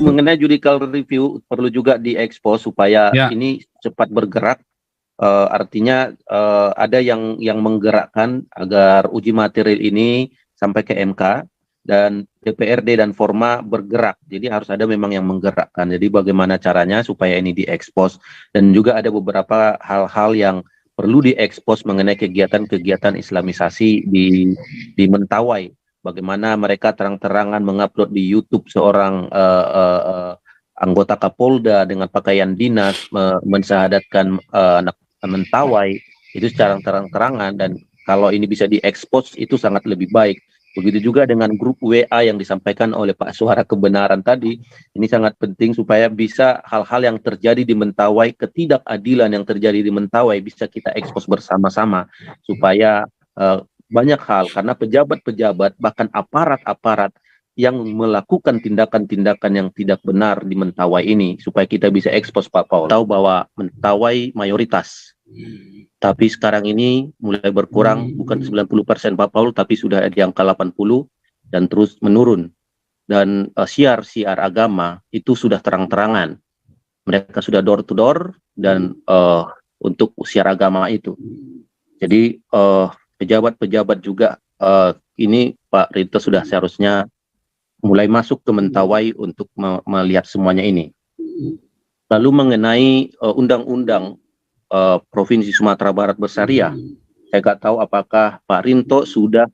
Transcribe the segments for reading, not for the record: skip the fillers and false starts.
mengenai judicial review perlu juga diekspos supaya ini cepat bergerak. Artinya ada yang menggerakkan agar uji material ini sampai ke MK dan DPRD dan Forma bergerak. Jadi harus ada memang yang menggerakkan. Jadi bagaimana caranya supaya ini diekspos, dan juga ada beberapa hal-hal yang perlu diekspos mengenai kegiatan-kegiatan Islamisasi di Mentawai. Bagaimana mereka terang-terangan mengupload di YouTube seorang anggota Kapolda dengan pakaian dinas mensyahadatkan anak Mentawai itu secara terang-terangan, dan kalau ini bisa diekspos itu sangat lebih baik. Begitu juga dengan grup WA yang disampaikan oleh Pak Suara Kebenaran tadi, ini sangat penting supaya bisa hal-hal yang terjadi di Mentawai, ketidakadilan yang terjadi di Mentawai bisa kita ekspos bersama-sama supaya banyak hal, karena pejabat-pejabat bahkan aparat-aparat yang melakukan tindakan-tindakan yang tidak benar di Mentawai ini, supaya kita bisa ekspos Pak Paul. Tahu bahwa Mentawai mayoritas, tapi sekarang ini mulai berkurang, bukan 90% Pak Paul, tapi sudah di angka 80 dan terus menurun. Dan siar-siar agama itu sudah terang-terangan. Mereka sudah door to door dan untuk siar agama itu. Jadi pejabat-pejabat juga ini Pak Rinto sudah seharusnya mulai masuk ke Mentawai untuk melihat semuanya ini. Lalu mengenai undang-undang Provinsi Sumatera Barat Bersyariah, saya nggak tahu apakah Pak Rinto sudah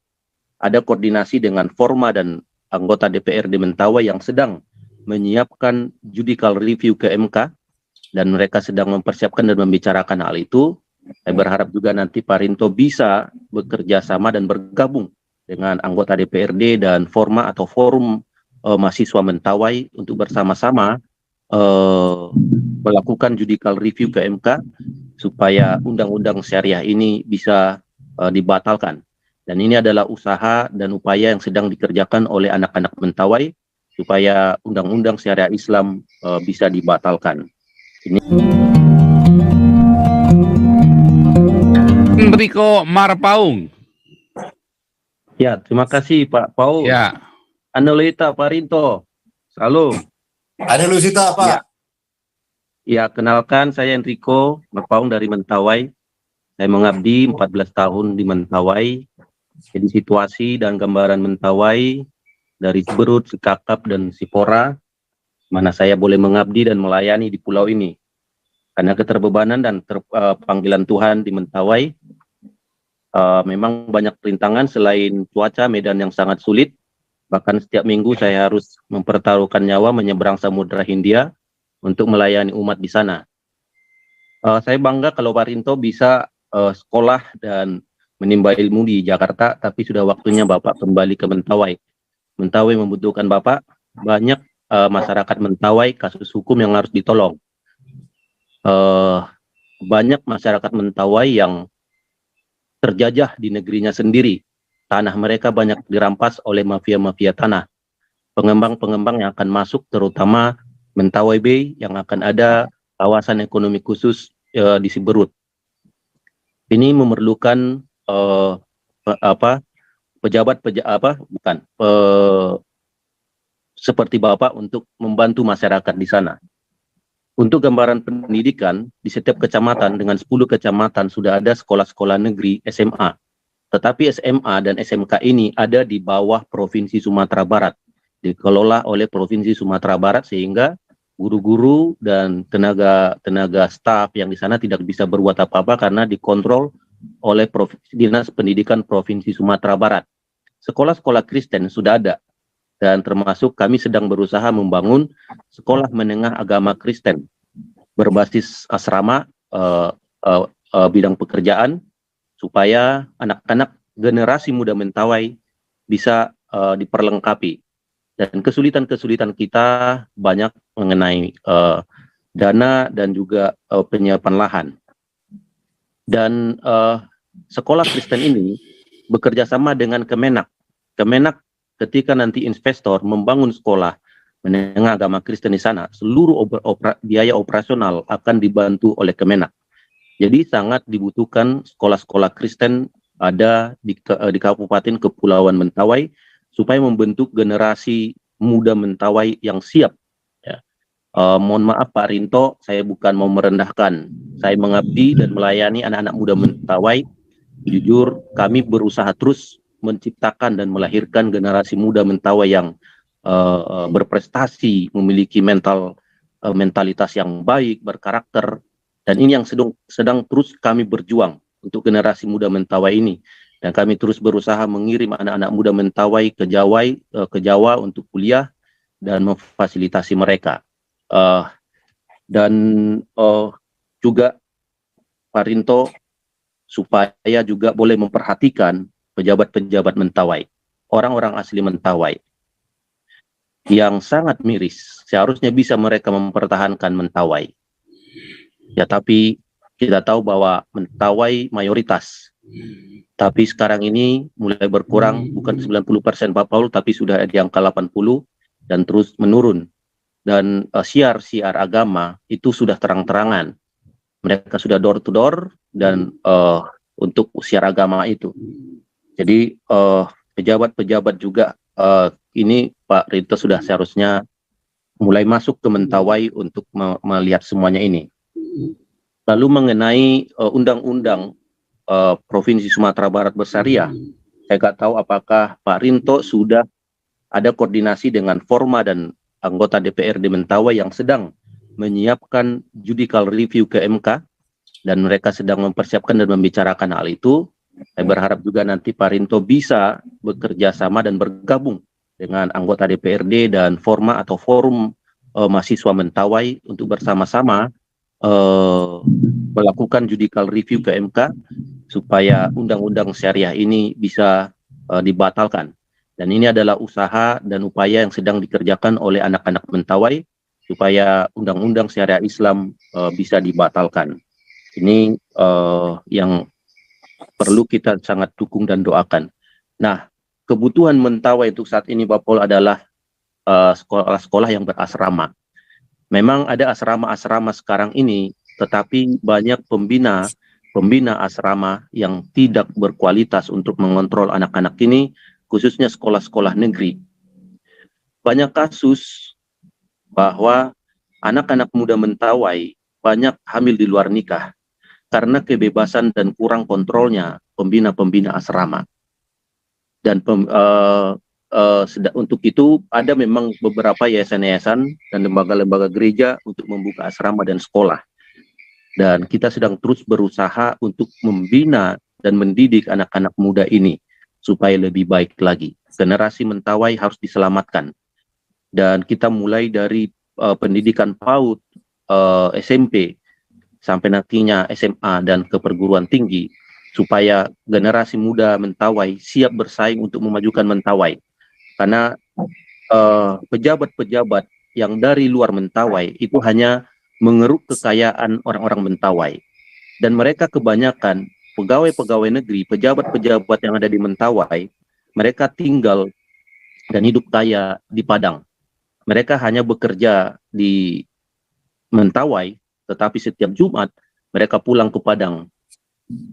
ada koordinasi dengan Forma dan anggota DPRD Mentawai yang sedang menyiapkan judicial review ke MK, dan mereka sedang mempersiapkan dan membicarakan hal itu. Saya berharap juga nanti Pak Rinto bisa bekerja sama dan bergabung dengan anggota DPRD dan Forma atau Forum Mahasiswa Mentawai untuk bersama-sama melakukan judicial review ke MK supaya undang-undang syariah ini bisa dibatalkan. Dan ini adalah usaha dan upaya yang sedang dikerjakan oleh anak-anak Mentawai supaya undang-undang syariah Islam bisa dibatalkan. Ini Riko Marpaung. Ya, terima kasih Pak Paul. Ya. Anulita Pak Rinto. Salam. Anulita Pak. Ya, kenalkan saya Enrico Marpaung dari Mentawai. Saya mengabdi 14 tahun di Mentawai. Jadi situasi dan gambaran Mentawai dari Siberut, Sikakap, dan Sipora, mana saya boleh mengabdi dan melayani di pulau ini. Karena keterbebanan dan panggilan Tuhan di Mentawai, memang banyak rintangan selain cuaca medan yang sangat sulit. Bahkan setiap minggu saya harus mempertaruhkan nyawa menyeberang Samudra Hindia untuk melayani umat di sana. Saya bangga kalau Pak Rinto bisa sekolah dan menimba ilmu di Jakarta, tapi sudah waktunya Bapak kembali ke Mentawai. Mentawai membutuhkan Bapak. Banyak masyarakat Mentawai kasus hukum yang harus ditolong. Banyak masyarakat Mentawai yang terjajah di negerinya sendiri. Tanah mereka banyak dirampas oleh mafia-mafia tanah. Pengembang-pengembang yang akan masuk, terutama Mentawai Bay, yang akan ada kawasan ekonomi khusus di Siberut. Ini memerlukan seperti Bapak untuk membantu masyarakat di sana. Untuk gambaran pendidikan, di setiap kecamatan dengan 10 kecamatan sudah ada sekolah-sekolah negeri SMA. Tetapi SMA dan SMK ini ada di bawah Provinsi Sumatera Barat, dikelola oleh Provinsi Sumatera Barat, sehingga guru-guru dan tenaga staf yang di sana tidak bisa berbuat apa-apa karena dikontrol oleh Dinas Pendidikan Provinsi Sumatera Barat. Sekolah-sekolah Kristen sudah ada, dan termasuk kami sedang berusaha membangun sekolah menengah agama Kristen berbasis asrama bidang pekerjaan, supaya anak-anak generasi muda Mentawai bisa diperlengkapi. Dan kesulitan-kesulitan kita banyak mengenai dana dan juga penyiapan lahan. Dan sekolah Kristen ini bekerja sama dengan Kemenak. Kemenak ketika nanti investor membangun sekolah menengah agama Kristen di sana, seluruh biaya operasional akan dibantu oleh Kemenak. Jadi sangat dibutuhkan sekolah-sekolah Kristen ada di Kabupaten Kepulauan Mentawai supaya membentuk generasi muda Mentawai yang siap Mohon maaf Pak Rinto, saya bukan mau merendahkan. Saya mengabdi dan melayani anak-anak muda Mentawai. Jujur, kami berusaha terus menciptakan dan melahirkan generasi muda Mentawai yang berprestasi, memiliki mentalitas yang baik, berkarakter. Dan ini yang sedang terus kami berjuang untuk generasi muda Mentawai ini. Dan kami terus berusaha mengirim anak-anak muda Mentawai ke Jawa untuk kuliah dan memfasilitasi mereka. Dan juga Pak Rinto supaya juga boleh memperhatikan pejabat-pejabat Mentawai, orang-orang asli Mentawai yang sangat miris. Seharusnya bisa mereka mempertahankan Mentawai. Ya, tapi kita tahu bahwa Mentawai mayoritas. Tapi sekarang ini mulai berkurang, bukan 90% Pak Paul, tapi sudah di angka 80 dan terus menurun. Dan siar-siar agama itu sudah terang-terangan. Mereka sudah door to door dan untuk siar agama itu. Jadi pejabat-pejabat juga ini Pak Rinto sudah seharusnya mulai masuk ke Mentawai untuk melihat semuanya ini. Lalu mengenai undang-undang Provinsi Sumatera Barat Bersyariah, saya nggak tahu apakah Pak Rinto sudah ada koordinasi dengan Forma dan anggota DPRD Mentawai yang sedang menyiapkan judicial review ke MK, dan mereka sedang mempersiapkan dan membicarakan hal itu. Saya berharap juga nanti Pak Rinto bisa bekerja sama dan bergabung dengan anggota DPRD dan Forma atau Forum Mahasiswa Mentawai untuk bersama-sama melakukan judicial review ke MK supaya undang-undang syariah ini bisa dibatalkan. Dan ini adalah usaha dan upaya yang sedang dikerjakan oleh anak-anak Mentawai supaya undang-undang syariah Islam bisa dibatalkan. Ini yang perlu kita sangat dukung dan doakan. Nah, kebutuhan Mentawai untuk saat ini Pak Paul adalah sekolah-sekolah yang berasrama. Memang ada asrama-asrama sekarang ini, tetapi banyak pembina asrama yang tidak berkualitas untuk mengontrol anak-anak ini, khususnya sekolah-sekolah negeri. Banyak kasus bahwa anak-anak muda Mentawai banyak hamil di luar nikah karena kebebasan dan kurang kontrolnya pembina-pembina asrama. Dan untuk itu ada memang beberapa yayasan-yayasan dan lembaga-lembaga gereja untuk membuka asrama dan sekolah. Dan kita sedang terus berusaha untuk membina dan mendidik anak-anak muda ini supaya lebih baik lagi. Generasi Mentawai harus diselamatkan. Dan kita mulai dari pendidikan PAUD, SMP, sampai nantinya SMA dan ke perguruan tinggi, supaya generasi muda Mentawai siap bersaing untuk memajukan Mentawai. Karena pejabat-pejabat yang dari luar Mentawai itu hanya mengeruk kekayaan orang-orang Mentawai. Dan mereka kebanyakan pegawai-pegawai negeri, pejabat-pejabat yang ada di Mentawai, mereka tinggal dan hidup kaya di Padang. Mereka hanya bekerja di Mentawai, tetapi setiap Jumat mereka pulang ke Padang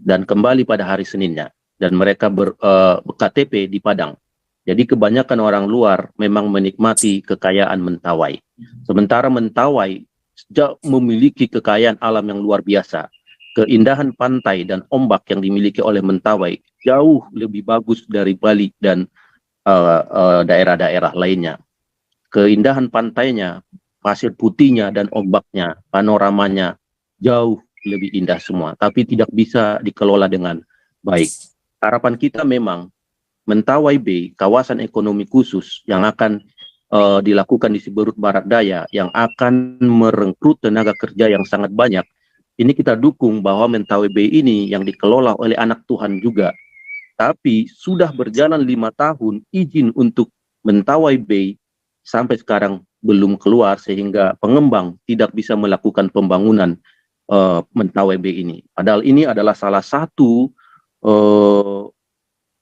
dan kembali pada hari Seninnya. Dan mereka ber-KTP di Padang. Jadi kebanyakan orang luar memang menikmati kekayaan Mentawai. Sementara Mentawai memiliki kekayaan alam yang luar biasa. Keindahan pantai dan ombak yang dimiliki oleh Mentawai jauh lebih bagus dari Bali dan daerah-daerah lainnya. Keindahan pantainya, pasir putihnya dan ombaknya, panoramanya jauh lebih indah semua. Tapi tidak bisa dikelola dengan baik. Harapan kita memang Mentawai Bay, kawasan ekonomi khusus yang akan dilakukan di Siberut Barat Daya, yang akan merekrut tenaga kerja yang sangat banyak. Ini kita dukung bahwa Mentawai Bay ini yang dikelola oleh anak Tuhan juga. Tapi sudah berjalan 5 tahun izin untuk Mentawai Bay sampai sekarang belum keluar, sehingga pengembang tidak bisa melakukan pembangunan Mentawai Bay ini. Padahal ini adalah salah satu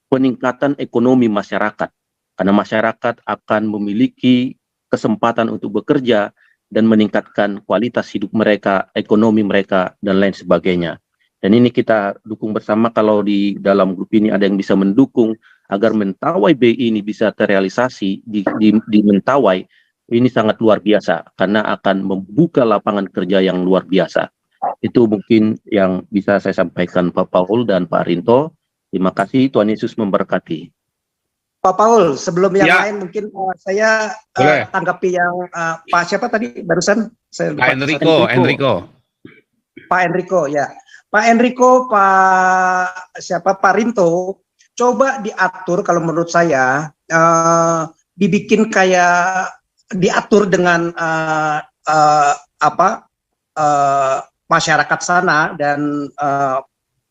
peningkatan ekonomi masyarakat, karena masyarakat akan memiliki kesempatan untuk bekerja dan meningkatkan kualitas hidup mereka, ekonomi mereka, dan lain sebagainya. Dan ini kita dukung bersama. Kalau di dalam grup ini ada yang bisa mendukung agar Mentawai Bay ini bisa terrealisasi di Mentawai, ini sangat luar biasa karena akan membuka lapangan kerja yang luar biasa. Itu mungkin yang bisa saya sampaikan Pak Paul dan Pak Rinto. Terima kasih, Tuhan Yesus memberkati. Pak Paul, sebelum yang Ya. lain mungkin saya Boleh. tanggapi yang Pak siapa tadi barusan? Saya Pak Enrico. Pak Enrico, ya. Pak Enrico, Pak Rinto, coba diatur kalau menurut saya dibikin kayak diatur dengan masyarakat sana dan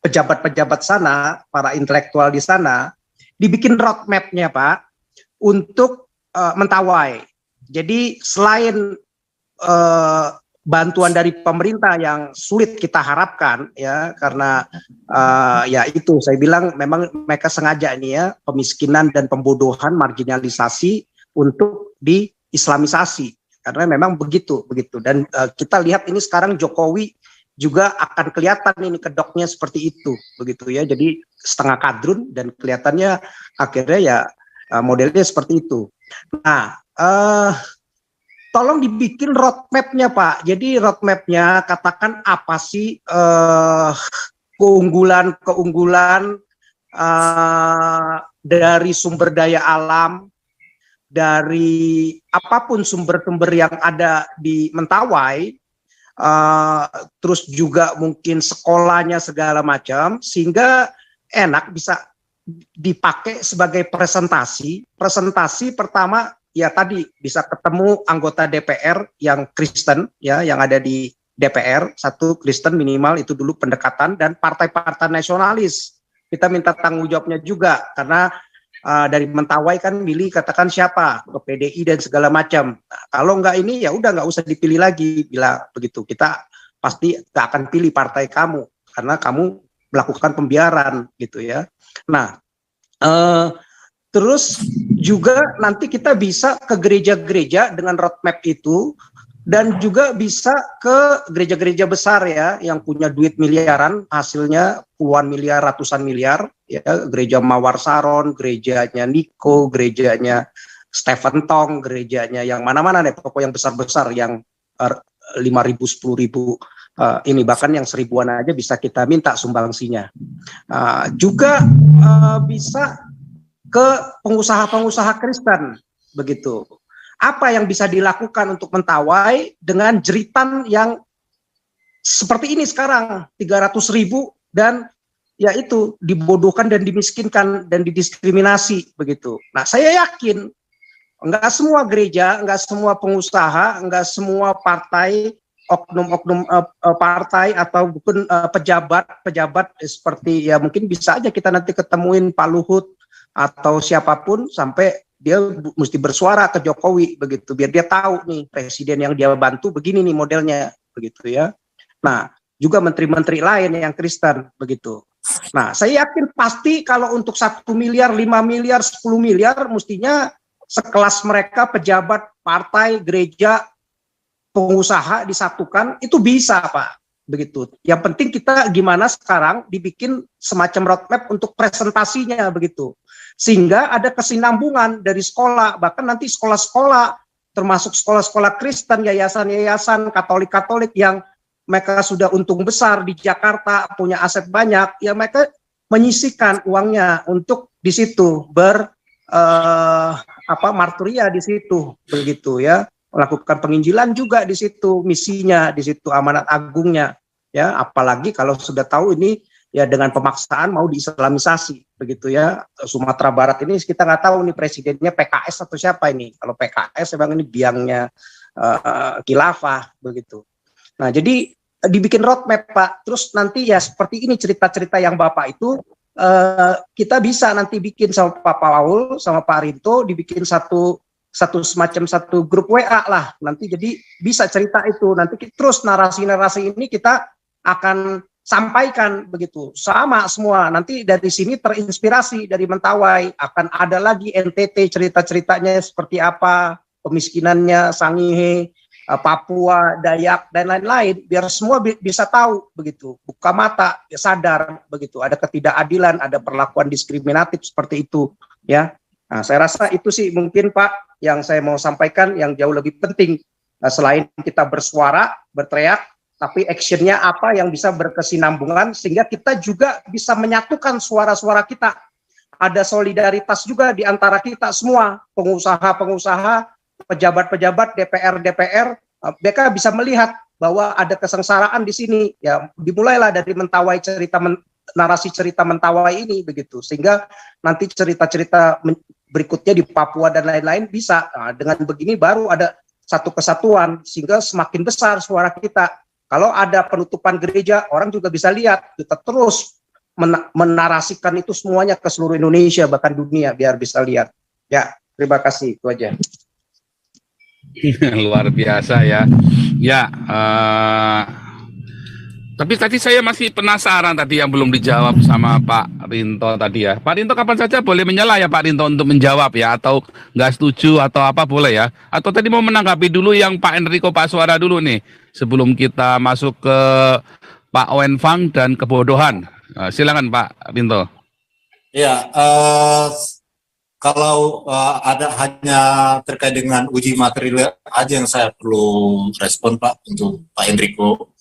pejabat-pejabat sana, para intelektual di sana, dibikin roadmap-nya Pak untuk Mentawai. Jadi selain bantuan dari pemerintah yang sulit kita harapkan ya, karena ya itu saya bilang memang mereka sengaja ini ya, pemiskinan dan pembodohan, marginalisasi untuk diislamisasi karena memang begitu dan kita lihat ini sekarang Jokowi juga akan kelihatan ini kedoknya seperti itu begitu ya, jadi setengah kadrun dan kelihatannya akhirnya ya modelnya seperti itu. Nah, tolong dibikin roadmap-nya Pak. Jadi roadmap-nya katakan apa sih keunggulan dari sumber daya alam, dari apapun sumber-sumber yang ada di Mentawai, terus juga mungkin sekolahnya segala macam, sehingga enak bisa dipakai sebagai presentasi. Presentasi pertama ya tadi bisa ketemu anggota DPR yang Kristen ya, yang ada di DPR, satu Kristen minimal itu dulu pendekatan, dan partai-partai nasionalis kita minta tanggung jawabnya juga karena dari Mentawai kan milih katakan siapa ke PDI dan segala macam. Nah, kalau nggak ini ya udah nggak usah dipilih lagi, bila begitu kita pasti nggak akan pilih partai kamu karena kamu melakukan pembiaran gitu ya. Nah terus juga nanti kita bisa ke gereja-gereja dengan roadmap itu, dan juga bisa ke gereja-gereja besar ya yang punya duit miliaran, hasilnya puluhan miliar, ratusan miliar ya, gereja Mawar Saron, gerejanya Niko, gerejanya Stephen Tong, gerejanya yang mana-mana deh, pokok yang besar-besar yang 5.000, 10.000 ini bahkan yang 1.000-an aja bisa kita minta sumbangsinya. Juga bisa ke pengusaha-pengusaha Kristen begitu. Apa yang bisa dilakukan untuk Mentawai dengan jeritan yang seperti ini sekarang 300.000 dan ya itu dibodohkan dan dimiskinkan dan didiskriminasi begitu. Nah, saya yakin enggak semua gereja, enggak semua pengusaha, enggak semua partai, oknum-oknum partai atau bukan pejabat seperti ya mungkin bisa aja kita nanti ketemuin Pak Luhut atau siapapun sampai dia mesti bersuara ke Jokowi begitu biar dia tahu nih presiden yang dia bantu begini nih modelnya begitu ya. Nah, juga menteri-menteri lain yang Kristen begitu. Nah, saya yakin pasti kalau untuk 1 miliar, 5 miliar, 10 miliar mestinya sekelas mereka pejabat partai, gereja, pengusaha disatukan itu bisa Pak begitu. Yang penting kita gimana sekarang dibikin semacam roadmap untuk presentasinya begitu. Sehingga ada kesinambungan dari sekolah, bahkan nanti sekolah-sekolah, termasuk sekolah-sekolah Kristen, yayasan-yayasan Katolik-Katolik yang mereka sudah untung besar di Jakarta, punya aset banyak, ya mereka menyisihkan uangnya untuk di situ marturia di situ, begitu ya, melakukan penginjilan juga di situ, misinya di situ, amanat agungnya, ya, apalagi kalau sudah tahu ini ya dengan pemaksaan mau diislamisasi begitu ya. Sumatera Barat ini kita nggak tahu nih presidennya PKS atau siapa ini. Kalau PKS memang ini biangnya khilafah begitu. Nah, jadi dibikin roadmap Pak. Terus nanti ya seperti ini cerita-cerita yang Bapak itu kita bisa nanti bikin sama Pak Paul sama Pak Rinto, dibikin satu grup WA lah. Nanti jadi bisa cerita itu. Nanti terus narasi-narasi ini kita akan sampaikan begitu sama semua. Nanti dari sini terinspirasi dari Mentawai, akan ada lagi NTT cerita-ceritanya seperti apa, pemiskinannya, Sangihe, Papua, Dayak dan lain-lain, biar semua bisa tahu begitu, buka mata, ya sadar begitu, ada ketidakadilan, ada perlakuan diskriminatif seperti itu ya. Nah, saya rasa itu sih mungkin Pak yang saya mau sampaikan yang jauh lebih penting. Selain kita bersuara, berteriak, tapi actionnya apa yang bisa berkesinambungan sehingga kita juga bisa menyatukan suara-suara kita. Ada solidaritas juga di antara kita semua, pengusaha-pengusaha, pejabat-pejabat, DPR, mereka bisa melihat bahwa ada kesengsaraan di sini. Ya, dimulailah dari Mentawai narasi cerita Mentawai ini begitu, sehingga nanti cerita-cerita berikutnya di Papua dan lain-lain bisa. Nah, dengan begini baru ada satu kesatuan sehingga semakin besar suara kita. Kalau ada penutupan gereja, orang juga bisa lihat. Kita terus menarasikan itu semuanya ke seluruh Indonesia bahkan dunia biar bisa lihat. Ya, terima kasih, itu aja. Luar biasa ya. Ya, tapi tadi saya masih penasaran tadi yang belum dijawab sama Pak Rinto tadi ya. Pak Rinto kapan saja boleh menyela ya Pak Rinto untuk menjawab ya, atau nggak setuju atau apa boleh ya. Atau tadi mau menanggapi dulu yang Pak Enrico Pak Suara dulu nih sebelum kita masuk ke Pak Wenfang dan kebodohan. Silakan Pak Rinto. Ya, kalau ada hanya terkait dengan uji material aja yang saya perlu respon Pak untuk Pak Enrico.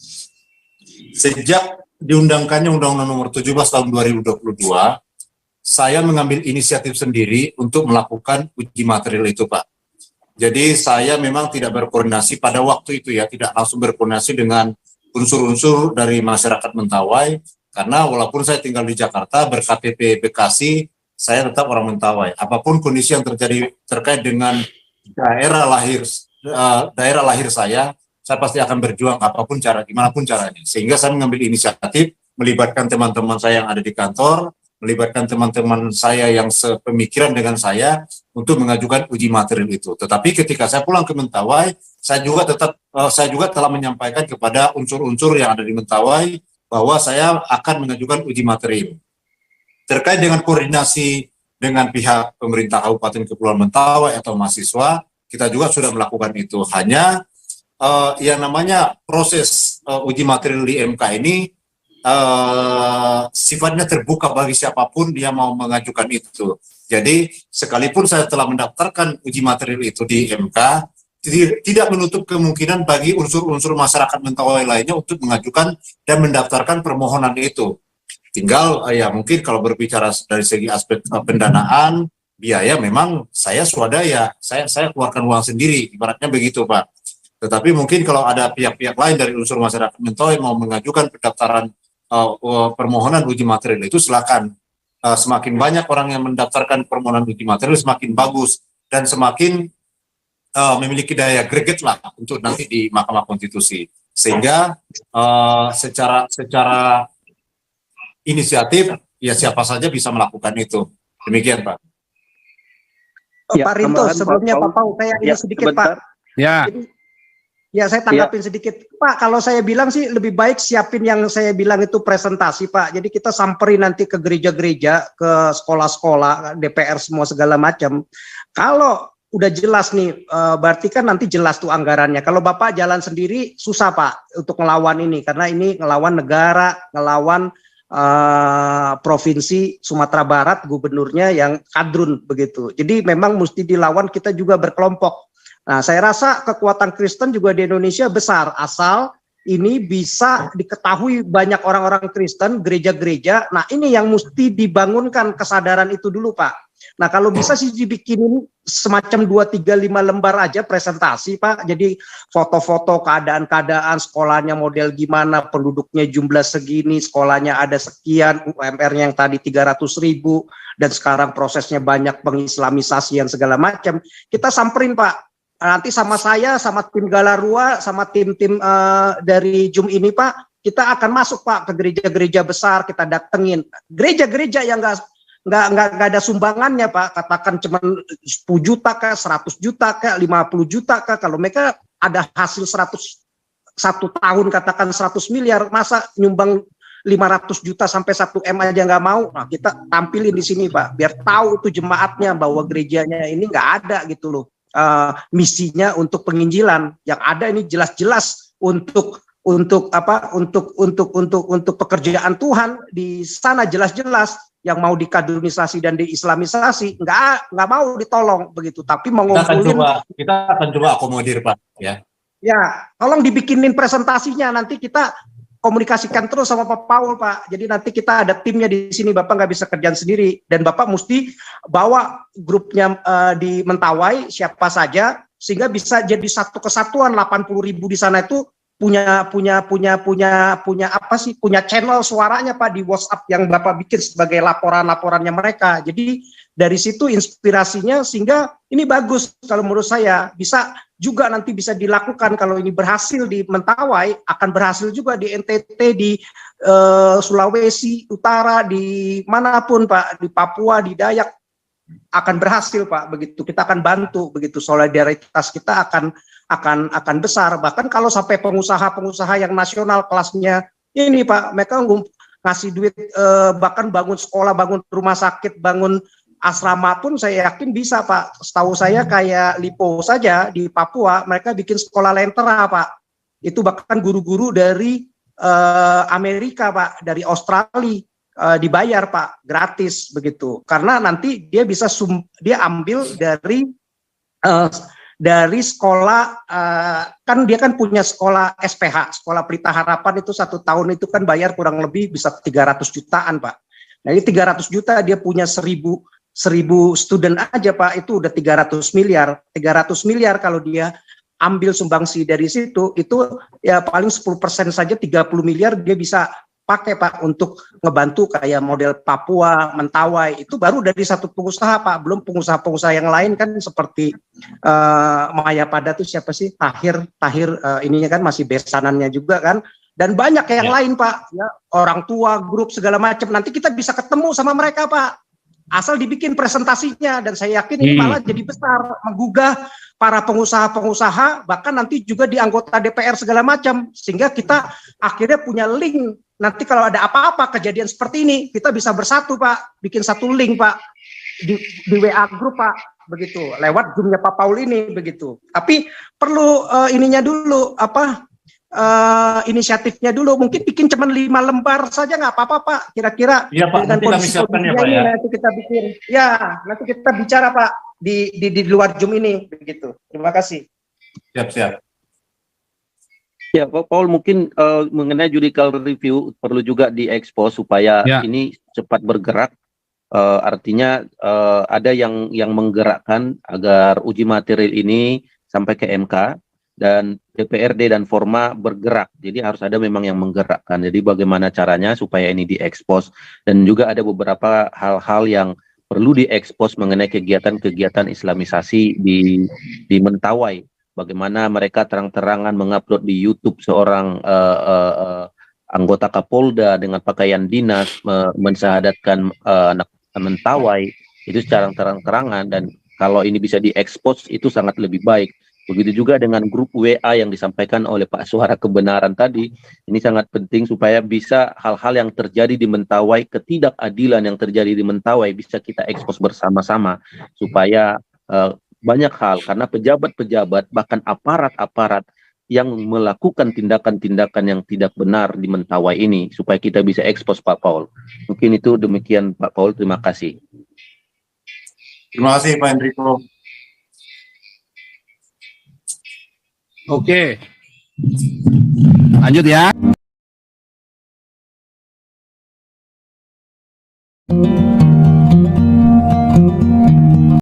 Sejak diundangkannya Undang-Undang Nomor 17 Tahun 2022, saya mengambil inisiatif sendiri untuk melakukan uji material itu, Pak. Jadi saya memang tidak berkoordinasi pada waktu itu ya, tidak langsung berkoordinasi dengan unsur-unsur dari masyarakat Mentawai, karena walaupun saya tinggal di Jakarta, ber-KTP Bekasi, saya tetap orang Mentawai. Apapun kondisi yang terjadi terkait dengan daerah lahir saya pasti akan berjuang apapun cara, gimana pun caranya. Sehingga saya mengambil inisiatif, melibatkan teman-teman saya yang ada di kantor, melibatkan teman-teman saya yang sepemikiran dengan saya untuk mengajukan uji material itu. Tetapi ketika saya pulang ke Mentawai, saya juga telah menyampaikan kepada unsur-unsur yang ada di Mentawai bahwa saya akan mengajukan uji material. Terkait dengan koordinasi dengan pihak pemerintah Kabupaten Kepulauan Mentawai atau mahasiswa, kita juga sudah melakukan itu. Hanya yang namanya proses uji material di MK ini sifatnya terbuka bagi siapapun dia mau mengajukan itu. Jadi sekalipun saya telah mendaftarkan uji material itu di MK, tidak menutup kemungkinan bagi unsur-unsur masyarakat Mentawai lainnya untuk mengajukan dan mendaftarkan permohonan itu. Tinggal ya mungkin kalau berbicara dari segi aspek pendanaan, biaya memang saya swadaya, saya keluarkan uang sendiri, ibaratnya begitu Pak. Tetapi mungkin kalau ada pihak-pihak lain dari unsur masyarakat Mentawai mau mengajukan pendaftaran permohonan uji material itu silakan. Semakin banyak orang yang mendaftarkan permohonan uji material semakin bagus dan semakin memiliki daya greget lah untuk nanti di Mahkamah Konstitusi. Sehingga secara inisiatif ya siapa saja bisa melakukan itu. Demikian Pak. Ya, Pak Rinto, sebelumnya Pak Pau, saya ini sedikit sebentar. Pak. Ya. Ya, saya tanggapin sedikit. Pak, kalau saya bilang sih lebih baik siapin yang saya bilang itu presentasi, Pak. Jadi kita samperin nanti ke gereja-gereja, ke sekolah-sekolah, DPR semua segala macam. Kalau udah jelas nih, berarti kan nanti jelas tuh anggarannya. Kalau Bapak jalan sendiri, susah Pak untuk ngelawan ini. Karena ini ngelawan negara, ngelawan provinsi Sumatera Barat, gubernurnya yang kadrun begitu. Jadi memang mesti dilawan, kita juga berkelompok. Nah, saya rasa kekuatan Kristen juga di Indonesia besar, asal ini bisa diketahui banyak orang-orang Kristen, gereja-gereja. Nah, ini yang mesti dibangunkan kesadaran itu dulu, Pak. Nah, kalau bisa sih dibikinin semacam 2, 3, 5 lembar aja presentasi, Pak. Jadi foto-foto keadaan-keadaan sekolahnya model gimana, penduduknya jumlah segini, sekolahnya ada sekian, UMR-nya yang tadi 300.000, dan sekarang prosesnya banyak pengislamisasi yang segala macam. Kita samperin, Pak. Nanti sama saya, sama tim Galarua, sama tim-tim dari Zoom ini Pak, kita akan masuk Pak ke gereja-gereja besar, kita datengin gereja-gereja yang nggak ada sumbangannya Pak, katakan cuma 10 juta kah, 100 juta kah, 50 juta kah, kalau mereka ada hasil 1 tahun katakan 100 miliar, masa nyumbang 500 juta sampai 1 M aja nggak mau. Nah, kita tampilin di sini Pak, biar tahu itu jemaatnya bahwa gerejanya ini nggak ada gitu loh. Misinya untuk penginjilan, yang ada ini jelas-jelas untuk pekerjaan Tuhan di sana, jelas-jelas yang mau dikaderisasi dan diislamisasi nggak mau ditolong begitu, tapi mau kita akan coba akomodir Pak ya. Ya, tolong dibikinin presentasinya, nanti kita komunikasikan terus sama Pak Paul Pak. Jadi nanti kita ada timnya di sini, Bapak nggak bisa kerjaan sendiri, dan Bapak mesti bawa grupnya di Mentawai siapa saja sehingga bisa jadi satu kesatuan. 80.000 di sana itu punya apa sih, punya channel suaranya Pak di WhatsApp yang Bapak bikin sebagai laporannya mereka. Jadi dari situ inspirasinya, sehingga ini bagus kalau menurut saya, bisa juga nanti bisa dilakukan. Kalau ini berhasil di Mentawai, akan berhasil juga di NTT, di Sulawesi Utara, di manapun Pak, di Papua, di Dayak, akan berhasil Pak. Begitu kita akan bantu, begitu solidaritas kita akan besar. Bahkan kalau sampai pengusaha-pengusaha yang nasional kelasnya ini Pak, mereka ngasih duit, bahkan bangun sekolah, bangun rumah sakit, bangun asrama pun saya yakin bisa Pak. Setahu saya kayak Lipo saja di Papua, mereka bikin sekolah lentera Pak. Itu bahkan guru-guru dari Amerika Pak, dari Australia dibayar Pak, gratis begitu. Karena nanti dia bisa dia ambil dari sekolah, kan dia kan punya sekolah SPH, sekolah Pelita Harapan, itu 1 tahun itu kan bayar kurang lebih bisa 300 jutaan Pak. Nah ini 300 juta dia punya 1.000 student aja Pak, itu udah 300 miliar. 300 miliar kalau dia ambil sumbangsi dari situ, itu ya paling 10% saja 30 miliar dia bisa pakai Pak untuk ngebantu kayak model Papua, Mentawai. Itu baru dari satu pengusaha Pak, belum pengusaha-pengusaha yang lain kan seperti Mayapada tuh siapa sih, Tahir ininya kan masih besanannya juga kan, dan banyak yang lain Pak ya, orang tua, grup segala macam. Nanti kita bisa ketemu sama mereka Pak, asal dibikin presentasinya, dan saya yakin ini malah jadi besar, menggugah para pengusaha-pengusaha, bahkan nanti juga di anggota DPR segala macam, sehingga kita akhirnya punya link. Nanti kalau ada apa-apa kejadian seperti ini, kita bisa bersatu Pak, bikin satu link Pak di WA grup Pak, begitu, lewat Zoom-nya Pak Paul ini begitu. Tapi perlu ininya dulu, inisiatifnya dulu, mungkin bikin cuma 5 lembar saja nggak apa-apa Pak, kira-kira ya, Pak, dengan kondisi ya, Pak, ya. nanti kita bikin, ya nanti kita bicara Pak di luar Zoom ini begitu. Terima kasih. Siap. Ya, Pak Paul, mungkin mengenai judicial review perlu juga diekspos supaya ini cepat bergerak. Artinya ada yang menggerakkan agar uji material ini sampai ke MK, dan DPRD dan Forma bergerak. Jadi harus ada memang yang menggerakkan. Jadi bagaimana caranya supaya ini diekspos, dan juga ada beberapa hal-hal yang perlu diekspos mengenai kegiatan-kegiatan Islamisasi di Mentawai. Bagaimana mereka terang-terangan mengupload di YouTube seorang anggota Kapolda dengan pakaian dinas mensyahadatkan anak Mentawai, itu secara terang-terangan, dan kalau ini bisa diekspos itu sangat lebih baik. Begitu juga dengan grup WA yang disampaikan oleh Pak Suara Kebenaran tadi, ini sangat penting supaya bisa hal-hal yang terjadi di Mentawai, ketidakadilan yang terjadi di Mentawai bisa kita ekspos bersama-sama, supaya banyak hal, karena pejabat-pejabat bahkan aparat-aparat yang melakukan tindakan-tindakan yang tidak benar di Mentawai ini, supaya kita bisa ekspos Pak Paul. Mungkin itu demikian Pak Paul, terima kasih. Terima kasih Pak Enrico. Oke. Lanjut ya.